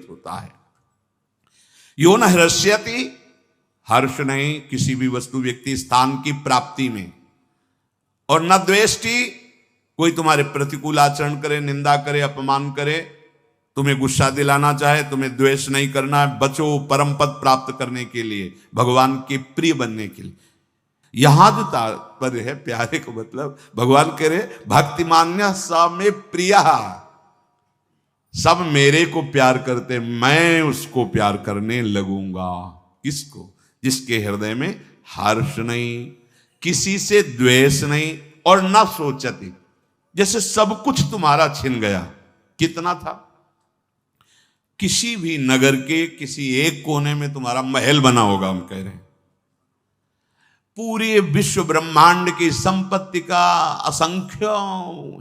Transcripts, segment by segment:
होता है। यो न हृष्यति, हर्ष नहीं किसी भी वस्तु व्यक्ति स्थान की प्राप्ति में, और न द्वेष्टि, कोई तुम्हारे प्रतिकूल आचरण करे, निंदा करे, अपमान करे, तुम्हें गुस्सा दिलाना चाहे, तुम्हें द्वेष नहीं करना है, बचो परम पद प्राप्त करने के लिए, भगवान के प्रिय बनने के लिए। यहां जो तात्पर्य है प्यारे को, मतलब भगवान कह रहे भक्तिमान्य स में प्रिय, सब मेरे को प्यार करते, मैं उसको प्यार करने लगूंगा। किसको? जिसके हृदय में हर्ष नहीं, किसी से द्वेष नहीं, और न सोचती, जैसे सब कुछ तुम्हारा छिन गया। कितना था? किसी भी नगर के किसी एक कोने में तुम्हारा महल बना होगा, हम कह रहे हैं। पूरे विश्व ब्रह्मांड की संपत्ति का असंख्य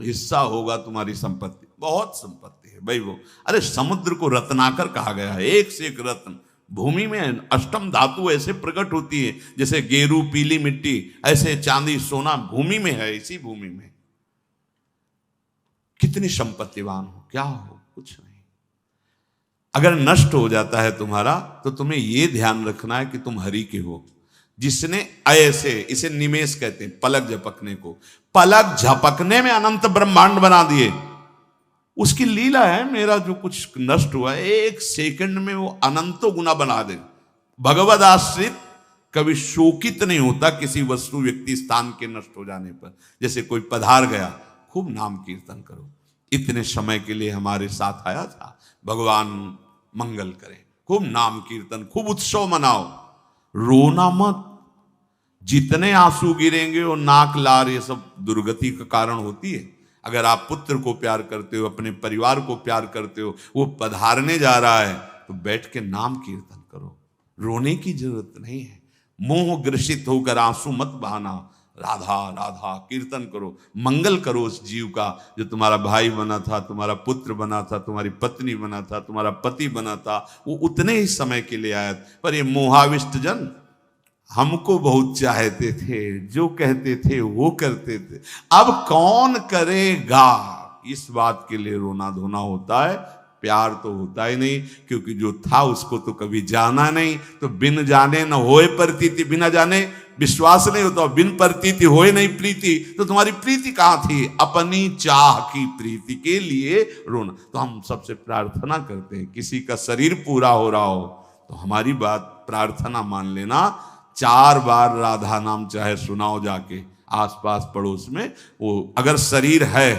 हिस्सा होगा तुम्हारी संपत्ति, बहुत संपत्ति है भाई वो। अरे समुद्र को रत्नाकर कहा गया है, एक से एक रत्न। भूमि में अष्टम धातु ऐसे प्रकट होती है, जैसे गेरू पीली मिट्टी, ऐसे चांदी सोना भूमि में है। इसी भूमि में कितनी संपत्तिवान हो, क्या हो, कुछ नहीं। अगर नष्ट हो जाता है तुम्हारा, तो तुम्हें यह ध्यान रखना है कि तुम हरि के हो। जिसने ऐसे, इसे निमेष कहते हैं, पलक झपकने को, पलक झपकने में अनंत ब्रह्मांड बना दिए, उसकी लीला है। मेरा जो कुछ नष्ट हुआ है, एक सेकंड में वो अनंतों गुना बना दे। भगवद आश्रित कभी शोकित नहीं होता किसी वस्तु व्यक्ति स्थान के नष्ट हो जाने पर। जैसे कोई पधार गया, खूब नाम कीर्तन करो, इतने समय के लिए हमारे साथ आया था, भगवान मंगल करें, खूब नाम कीर्तन, खूब उत्सव मनाओ, रोना मत। जितने आंसू गिरेंगे वो नाक लार ये सब दुर्गति का कारण होती है। अगर आप पुत्र को प्यार करते हो, अपने परिवार को प्यार करते हो, वो पधारने जा रहा है, तो बैठ के नाम कीर्तन करो, रोने की जरूरत नहीं है। मोह ग्रसित होकर आंसू मत बहाना, राधा राधा कीर्तन करो, मंगल करो उस जीव का जो तुम्हारा भाई बना था, तुम्हारा पुत्र बना था, तुम्हारी पत्नी बना था, तुम्हारा पति बना था। वो उतने ही समय के लिए आया, पर ये मोहाविष्ट जन हमको बहुत चाहते थे, जो कहते थे वो करते थे, अब कौन करेगा। इस बात के लिए रोना धोना होता है, प्यार तो होता ही नहीं, क्योंकि जो था उसको तो कभी जाना नहीं। तो बिन जाने न होए प्रतीति, बिना जाने विश्वास नहीं होता, बिन प्रतीति होए नहीं प्रीति। तो तुम्हारी प्रीति कहां थी? अपनी चाह की प्रीति के लिए रोना। तो हम सबसे प्रार्थना करते हैं, किसी का शरीर पूरा हो रहा हो तो हमारी बात प्रार्थना मान लेना, 4 बार राधा नाम चाहे सुनाओ जाके आसपास पड़ोस में। वो अगर शरीर है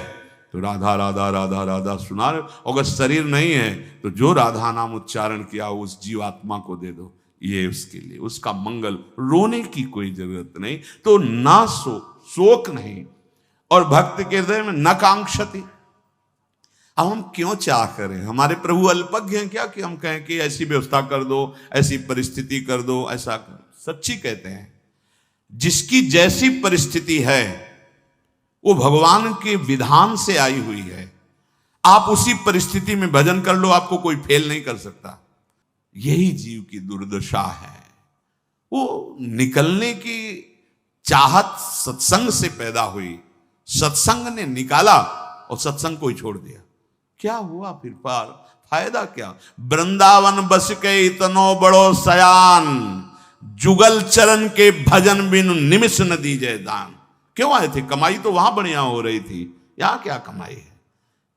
तो राधा राधा राधा राधा सुना रहे, अगर शरीर नहीं है तो जो राधा नाम उच्चारण किया उस जीवात्मा को दे दो, ये उसके लिए, उसका मंगल। रोने की कोई जरूरत नहीं। तो ना शोक नहीं, और भक्त के हृदय में न कांक्षति। अब हम क्यों चाह करें? हमारे प्रभु अल्पज्ञ हैं क्या कि हम कहें कि ऐसी व्यवस्था कर दो, ऐसी परिस्थिति कर दो, ऐसा कर। सच्ची कहते हैं, जिसकी जैसी परिस्थिति है वो भगवान के विधान से आई हुई है। आप उसी परिस्थिति में भजन कर लो, आपको कोई फेल नहीं कर सकता। यही जीव की दुर्दशा है। वो निकलने की चाहत सत्संग से पैदा हुई, सत्संग ने निकाला और सत्संग को ही छोड़ दिया। क्या हुआ फिर? पार फायदा क्या? वृंदावन बस के इतनो बड़ो सयान, जुगल चरण के भजन बिनु निमिष न दीजे दान। क्यों आए थे? कमाई तो वहां बढ़िया हो रही थी, यहां क्या कमाई है?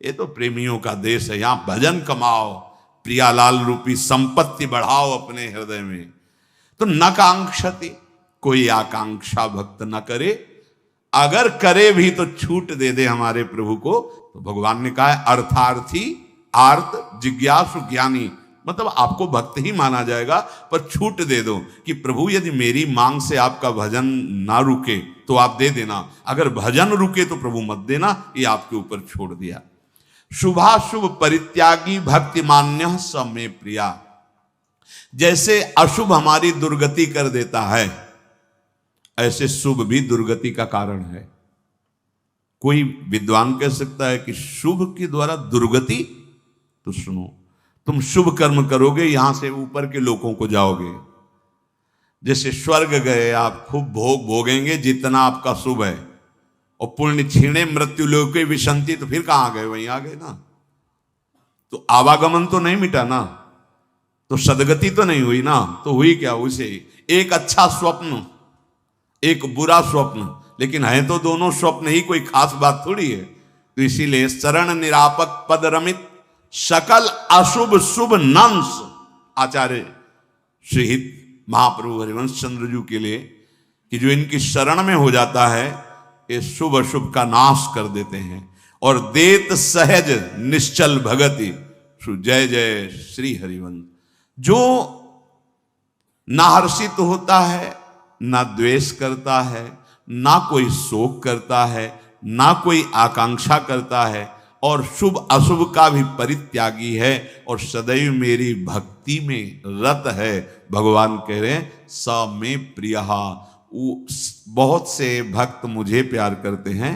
ये तो प्रेमियों का देश है, यहां भजन कमाओ, प्रियालाल रूपी संपत्ति बढ़ाओ अपने हृदय में। तो न कांक्षति, कोई आकांक्षा भक्त न करे, अगर करे भी तो छूट दे दे हमारे प्रभु को। तो भगवान ने कहा है अर्थार्थी आर्त जिज्ञासु ज्ञानी, मतलब आपको भक्त ही माना जाएगा, पर छूट दे दो कि प्रभु यदि मेरी मांग से आपका भजन ना रुके तो आप दे देना, अगर भजन रुके तो प्रभु मत देना, ये आपके ऊपर छोड़ दिया। शुभाशुभ परित्यागी भक्ति मान्य स में प्रिया। जैसे अशुभ हमारी दुर्गति कर देता है, ऐसे शुभ भी दुर्गति का कारण है। कोई विद्वान कह सकता है कि शुभ के द्वारा दुर्गति? तो सुनो, तुम शुभ कर्म करोगे, यहां से ऊपर के लोगों को जाओगे। जैसे स्वर्ग गए आप, खूब भोग भोगेंगे जितना आपका शुभ है, और पुण्य छीणे मृत्यु लोके विशंति, तो फिर कहां गए? वहीं आ गए ना। तो आवागमन तो नहीं मिटा ना, तो सदगति तो नहीं हुई ना, तो हुई क्या? उसे एक अच्छा स्वप्न, एक बुरा स्वप्न, लेकिन है तो दोनों स्वप्न ही, कोई खास बात थोड़ी है। तो इसीलिए शरण निरापक पद रमित सकल अशुभ शुभ नंस, आचार्य श्रीहित महाप्रभु हरिवंश चंद्र जी के लिए, कि जो इनकी शरण में हो जाता है ये शुभ अशुभ का नाश कर देते हैं। और देत सहज निश्चल भगति, जय जय श्री हरिवंश। जो ना हर्षित होता है, ना द्वेष करता है, ना कोई शोक करता है, ना कोई आकांक्षा करता है, और शुभ अशुभ का भी परित्यागी है, और सदैव मेरी भक्ति में रत है। भगवान कह रहे हैं स में प्रियहा, बहुत से भक्त मुझे प्यार करते हैं,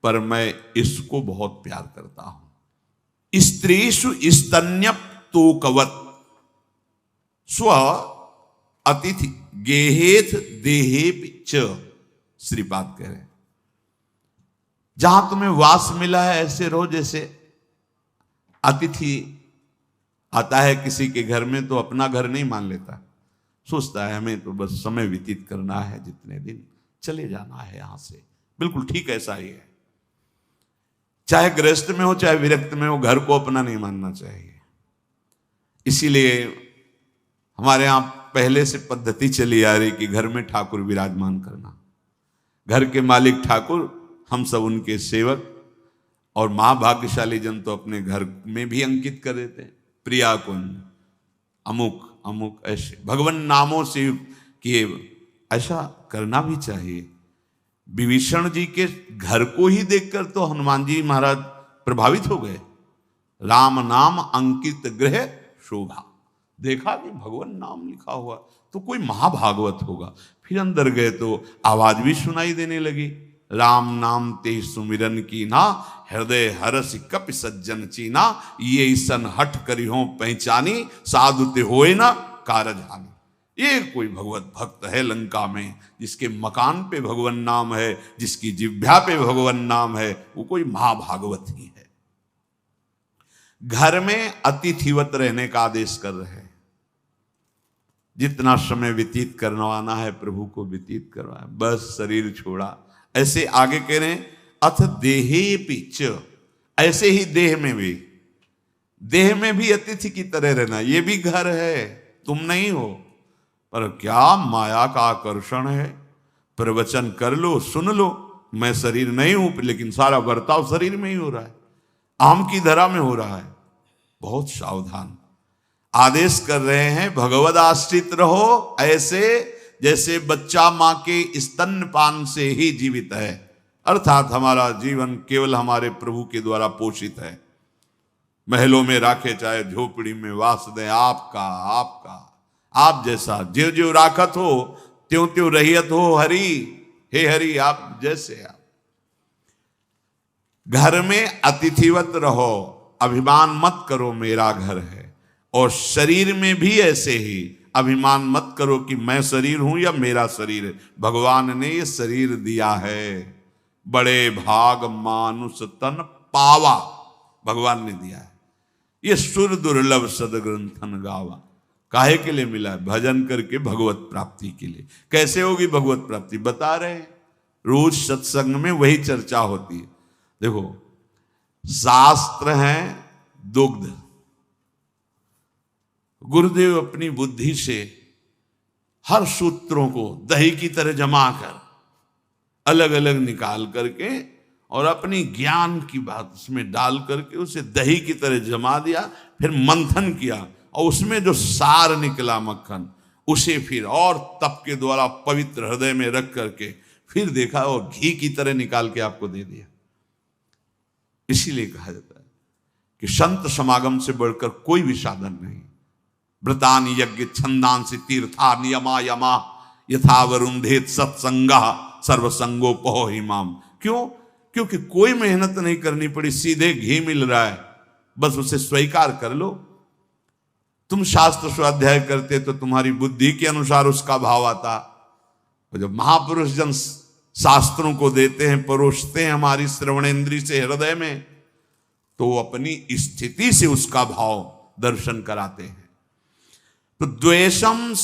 पर मैं इसको बहुत प्यार करता हूं। स्त्रीषु स्तन्यप तोकवत स्व अतिथि गेहेथ देहे च, श्रीपाद कह रहे हैं जहां तुम्हें वास मिला है ऐसे रहो। जैसे अतिथि आता है किसी के घर में तो अपना घर नहीं मान लेता, सोचता है हमें तो बस समय व्यतीत करना है, जितने दिन चले जाना है यहां से। बिल्कुल ठीक ऐसा ही है, चाहे गृहस्थ में हो चाहे विरक्त में हो, घर को अपना नहीं मानना चाहिए। इसीलिए हमारे यहां पहले से पद्धति चली आ रही कि घर में ठाकुर विराजमान करना, घर के मालिक ठाकुर, हम सब उनके सेवक। और महाभाग्यशाली जन तो अपने घर में भी अंकित कर देते हैं, प्रिया कुंज अमुक अमुक, ऐसे भगवान नामों से किए। ऐसा करना भी चाहिए। विभीषण जी के घर को ही देखकर तो हनुमान जी महाराज प्रभावित हो गए। राम नाम अंकित गृह शोभा, देखा कि भगवान नाम लिखा हुआ तो कोई महाभागवत होगा। फिर अंदर गए तो आवाज भी सुनाई देने लगी, राम नाम ते सुमिरन की ना, हृदय हरस कपि सज्जन चीना, ये ईसन हट करी हो पहचानी, साधु ते होए ना कारज हानि। ये कोई भगवत भक्त है लंका में, जिसके मकान पे भगवान नाम है, जिसकी जिह्वा पे भगवान नाम है, वो कोई महाभागवत ही है। घर में अतिथिवत रहने का आदेश कर रहे हैं। जितना समय व्यतीत करवाना है प्रभु को व्यतीत करवाए, बस शरीर छोड़ा। ऐसे आगे कह रहे हैं अथ देहे पिच, ऐसे ही देह में भी अतिथि की तरह रहना। ये भी घर है, तुम नहीं हो, पर क्या माया का आकर्षण है। प्रवचन कर लो, सुन लो, मैं शरीर नहीं हूं, लेकिन सारा बर्ताव शरीर में ही हो रहा है, आम की धरा में हो रहा है। बहुत सावधान। आदेश कर रहे हैं भगवद आश्रित रहो, ऐसे जैसे बच्चा मां के स्तनपान से ही जीवित है। अर्थात हमारा जीवन केवल हमारे प्रभु के द्वारा पोषित है। महलों में राखे चाहे झोपड़ी में वास दें, आपका आपका आप जैसा ज्यों ज्यों राखत हो त्यों त्यों रहियत हो हरि, हे हरि आप जैसे आप। घर में अतिथिवत रहो, अभिमान मत करो मेरा घर है। और शरीर में भी ऐसे ही अभिमान मत करो कि मैं शरीर हूं या मेरा शरीर है। भगवान ने ये शरीर दिया है, बड़े भाग मानुष तन पावा, भगवान ने दिया है। ये सुर दुर्लभ सदग्रंथन गावा, काहे के लिए मिला है? भजन करके भगवत प्राप्ति के लिए। कैसे होगी भगवत प्राप्ति बता रहे हैं, रोज सत्संग में वही चर्चा होती है। देखो शास्त्र है दुग्ध, गुरुदेव अपनी बुद्धि से हर सूत्रों को दही की तरह जमा कर अलग अलग निकाल करके और अपनी ज्ञान की बात उसमें डाल करके उसे दही की तरह जमा दिया, फिर मंथन किया और उसमें जो सार निकला मक्खन, उसे फिर और तप के द्वारा पवित्र हृदय में रख करके फिर देखा और घी की तरह निकाल के आपको दे दिया। इसीलिए कहा जाता है कि संत समागम से बढ़कर कोई भी साधन नहीं। व्रतान यज्ञ छंदांसि तीर्था नियमा यमा यथा वरुंधेत सत्संगा सर्वसंगोपहो हिमाम। क्यों? क्योंकि कोई मेहनत नहीं करनी पड़ी, सीधे घी मिल रहा है, बस उसे स्वीकार कर लो। तुम शास्त्र स्वाध्याय करते तो तुम्हारी बुद्धि के अनुसार उसका भाव आता। और जब महापुरुष जन शास्त्रों को देते हैं, परोसते हैं हमारी श्रवणेन्द्रिय से हृदय में, तो वो अपनी स्थिति से उसका भाव दर्शन कराते हैं। तो द्वेषम